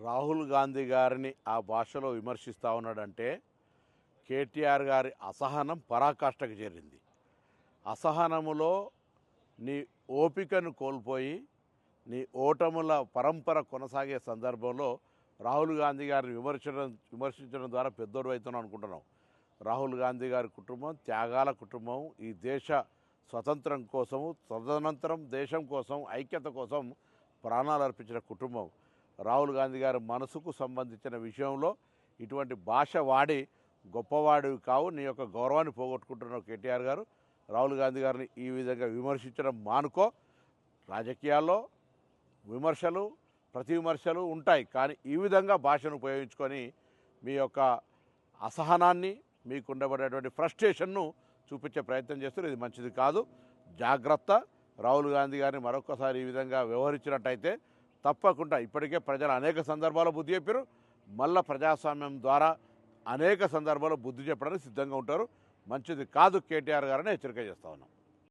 రాహుల్ గాంధీ గారిని ఆ భాషలో విమర్శిస్తూ ఉన్నాడంటే కేటీఆర్ గారి అసహనం పరాకాష్ఠకు చేరింది. అసహనములో నీ ఓపికను కోల్పోయి నీ ఓటముల పరంపర కొనసాగే సందర్భంలో రాహుల్ గాంధీ గారిని విమర్శించడం ద్వారా పెద్దోడు అవుతున్నాం అనుకుంటున్నాం. రాహుల్ గాంధీ గారి కుటుంబం త్యాగాల కుటుంబం. ఈ దేశ స్వతంత్రం కోసము, తదనంతరం దేశం కోసం, ఐక్యత కోసం ప్రాణాలు అర్పించిన కుటుంబం. రాహుల్ గాంధీ గారి మనసుకు సంబంధించిన విషయంలో ఇటువంటి భాష వాడి గొప్పవాడివి కావు, నీ యొక్క గౌరవాన్ని పోగొట్టుకుంటున్నావు కేటీఆర్ గారు. రాహుల్ గాంధీ గారిని ఈ విధంగా విమర్శించడం మానుకో. రాజకీయాల్లో విమర్శలు, ప్రతి విమర్శలు ఉంటాయి, కానీ ఈ విధంగా భాషను ఉపయోగించుకొని మీ యొక్క అసహనాన్ని, మీకు ఉండబడేటువంటి ఫ్రస్ట్రేషన్ను చూపించే ప్రయత్నం చేస్తారు. ఇది మంచిది కాదు, జాగ్రత్త. రాహుల్ గాంధీ గారిని మరొకసారి ఈ విధంగా వ్యవహరించినట్టయితే తప్పకుండా ఇప్పటికే ప్రజలు అనేక సందర్భాల్లో బుద్ధి చెప్పారు, మళ్ళా ప్రజాస్వామ్యం ద్వారా అనేక సందర్భాల్లో బుద్ధి చెప్పడానికి సిద్ధంగా ఉంటారు. మంచిది కాదు కేటీఆర్ గారిని హెచ్చరిక చేస్తా ఉన్నాం.